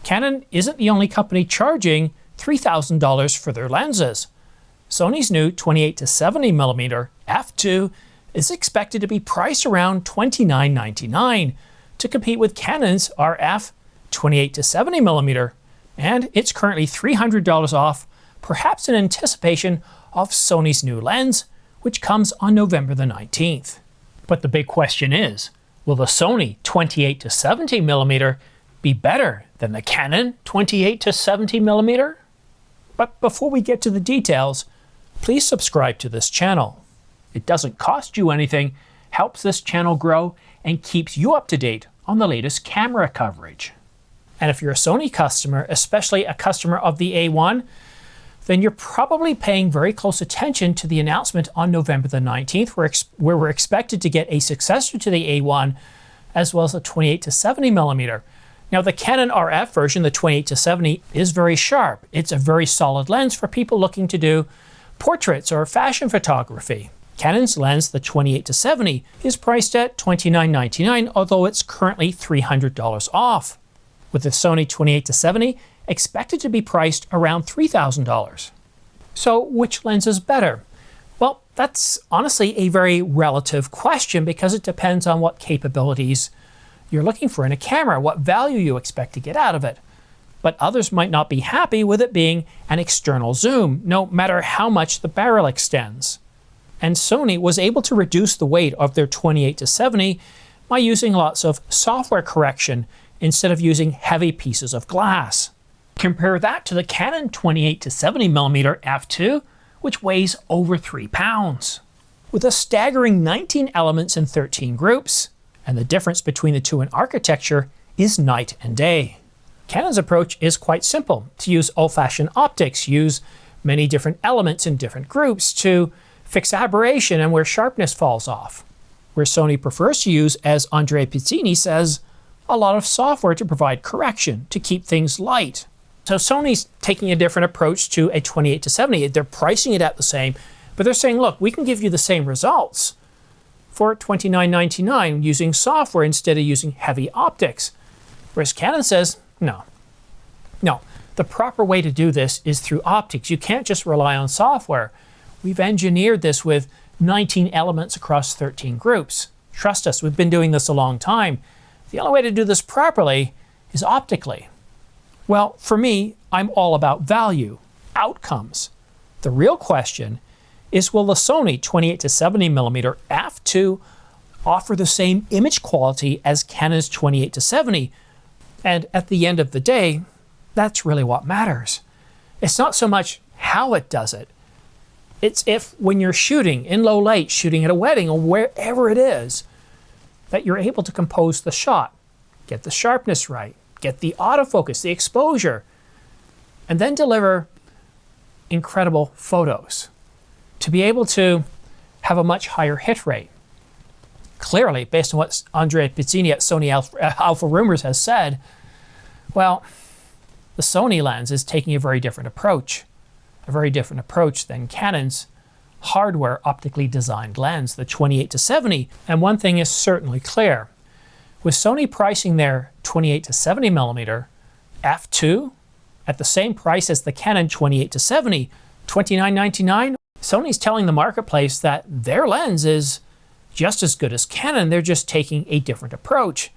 Canon isn't the only company charging $3,000 for their lenses. Sony's new 28-70mm f2 is expected to be priced around $29.99 to compete with Canon's RF 28-70mm, and it's currently $300 off, perhaps in anticipation of Sony's new lens, which comes on November the 19th. But the big question is, will the Sony 28-70mm be better than the Canon 28-70mm? But before we get to the details, please subscribe to this channel. It doesn't cost you anything, helps this channel grow, and keeps you up to date on the latest camera coverage. And if you're a Sony customer, especially a customer of the A1, then you're probably paying very close attention to the announcement on November the 19th, where we're expected to get a successor to the A1, as well as a 28-70mm. Now, the Canon RF version, the 28-70, is very sharp. It's a very solid lens for people looking to do portraits or fashion photography. Canon's lens, the 28-70, is priced at $29.99, although it's currently $300 off, with the Sony 28-70 expected to be priced around $3,000. So which lens is better? Well, that's honestly a very relative question because it depends on what capabilities you're looking for in a camera, what value you expect to get out of it. But others might not be happy with it being an external zoom, no matter how much the barrel extends. And Sony was able to reduce the weight of their 28-70 by using lots of software correction instead of using heavy pieces of glass. Compare that to the Canon 28-70mm f2, which weighs over 3 pounds. With a staggering 19 elements in 13 groups, and the difference between the two in architecture is night and day. Canon's approach is quite simple: to use old-fashioned optics, use many different elements in different groups to fix aberration and where sharpness falls off. Where Sony prefers to use, as Andrea Pizzini says, a lot of software to provide correction, to keep things light. So Sony's taking a different approach to a 28-70. They're pricing it at the same, but they're saying, look, we can give you the same results for $29.99 using software instead of using heavy optics. Whereas Canon says, no. The proper way to do this is through optics. You can't just rely on software. We've engineered this with 19 elements across 13 groups. Trust us, we've been doing this a long time. The only way to do this properly is optically. Well, for me, I'm all about value, outcomes. The real question is, will the Sony 28-70mm f2 offer the same image quality as Canon's 28-70? And at the end of the day, that's really what matters. It's not so much how it does it. It's if, when you're shooting in low light, shooting at a wedding or wherever it is, that you're able to compose the shot, get the sharpness right, get the autofocus, the exposure, and then deliver incredible photos. To be able to have a much higher hit rate. Clearly, based on what Andrea Pizzini at Sony Alpha Rumors has said, well, the Sony lens is taking a very different approach than Canon's hardware optically designed lens, the 28-70. And one thing is certainly clear. With Sony pricing their 28-70mm f2 at the same price as the Canon 28-70, $29.99, Sony's telling the marketplace that their lens is just as good as Canon. They're just taking a different approach.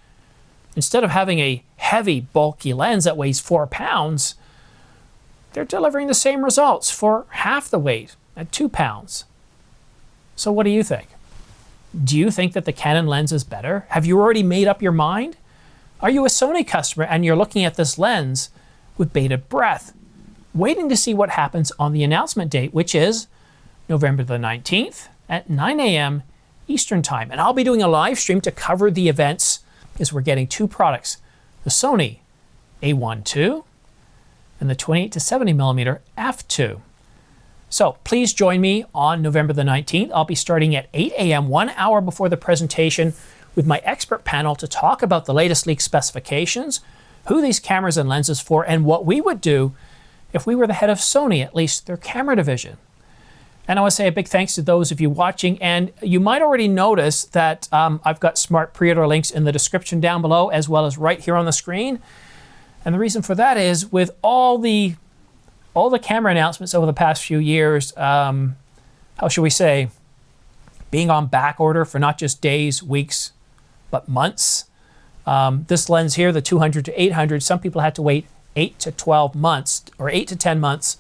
Instead of having a heavy, bulky lens that weighs 4 pounds, they're delivering the same results for half the weight at 2 pounds. So what do you think? Do you think that the Canon lens is better? Have you already made up your mind? Are you a Sony customer and you're looking at this lens with bated breath, waiting to see what happens on the announcement date, which is November the 19th at 9 a.m. Eastern Time. And I'll be doing a live stream to cover the events as we're getting two products, the Sony A1 II and the 28-70mm f2. So please join me on November the 19th. I'll be starting at 8 a.m., 1 hour before the presentation, with my expert panel to talk about the latest leaked specifications, who these cameras and lenses for, and what we would do if we were the head of Sony, at least their camera division. And I want to say a big thanks to those of you watching. And you might already notice that I've got smart pre-order links in the description down below, as well as right here on the screen. And the reason for that is with all the camera announcements over the past few years, how should we say, being on back order for not just days, weeks, but months. This lens here, the 200 to 800, some people had to wait 8 to 12 months or 8 to 10 months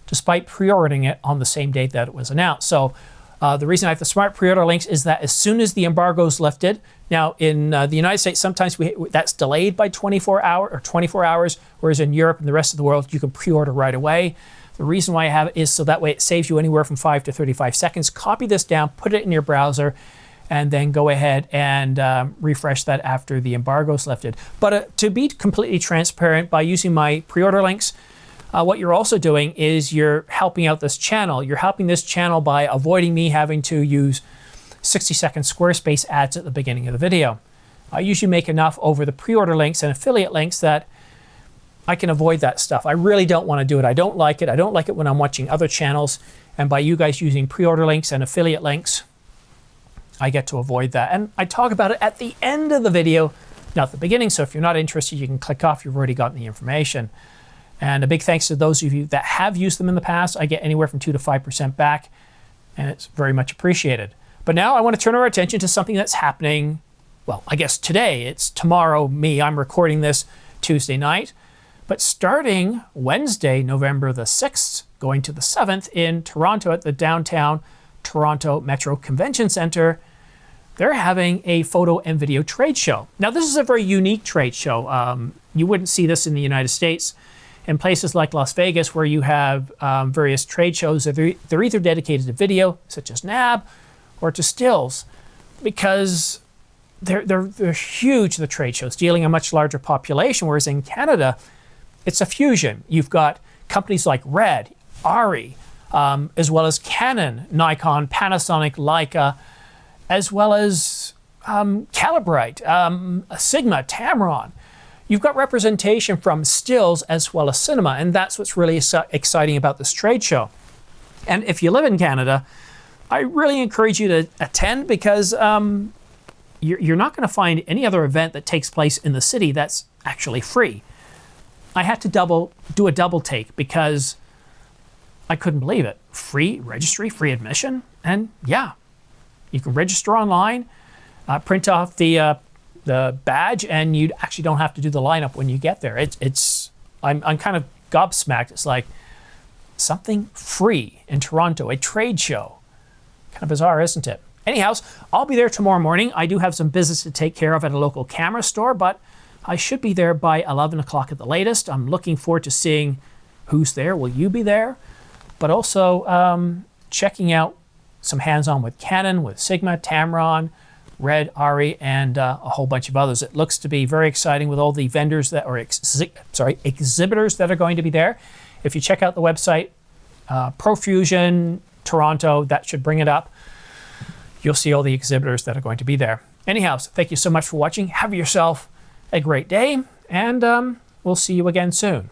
despite pre-ordering it on the same date that it was announced. So the reason I have the smart pre-order links is that as soon as the embargo is lifted, now in the United States, sometimes that's delayed by 24 hours, whereas in Europe and the rest of the world, you can pre-order right away. The reason why I have it is so that way it saves you anywhere from 5 to 35 seconds. Copy this down, put it in your browser, and then go ahead and refresh that after the embargo is lifted. But to be completely transparent, by using my pre-order links, what you're also doing is you're helping out this channel. You're helping this channel by avoiding me having to use 60-second Squarespace ads at the beginning of the video. I usually make enough over the pre-order links and affiliate links that I can avoid that stuff. I really don't want to do it. I don't like it. I don't like it when I'm watching other channels. And by you guys using pre-order links and affiliate links, I get to avoid that. And I talk about it at the end of the video, not the beginning. So if you're not interested, you can click off. You've already gotten the information. And a big thanks to those of you that have used them in the past. I get anywhere from 2 to 5% back, and it's very much appreciated. But now I want to turn our attention to something that's happening, well, I guess today. It's tomorrow, I'm recording this Tuesday night. But starting Wednesday, November the 6th, going to the 7th in Toronto at the downtown Toronto Metro Convention Center, they're having a photo and video trade show. Now, this is a very unique trade show. You wouldn't see this in the United States. In places like Las Vegas, where you have various trade shows, they're either dedicated to video, such as NAB, or to stills, because they're huge, the trade shows, dealing a much larger population, whereas in Canada, it's a fusion. You've got companies like Red, Ari, as well as Canon, Nikon, Panasonic, Leica, as well as Calibrite, Sigma, Tamron. You've got representation from stills as well as cinema, and that's what's really exciting about this trade show. And if you live in Canada, I really encourage you to attend, because you're not going to find any other event that takes place in the city that's actually free. I had to do a double take because I couldn't believe it. Free registry, free admission, and yeah, you can register online, print off the badge, and you actually don't have to do the lineup when you get there. I'm kind of gobsmacked. It's like something free in Toronto, a trade show. Kind of bizarre, isn't it? Anyhow, I'll be there tomorrow morning. I do have some business to take care of at a local camera store, but I should be there by 11 o'clock at the latest. I'm looking forward to seeing who's there. Will you be there? But also checking out some hands-on with Canon, with Sigma, Tamron, Red, Ari, and a whole bunch of others. It looks to be very exciting with all the vendors that, or exhibitors that are going to be there. If you check out the website, Profusion Toronto, that should bring it up. You'll see all the exhibitors that are going to be there. Anyhow, thank you so much for watching. Have yourself a great day, and we'll see you again soon.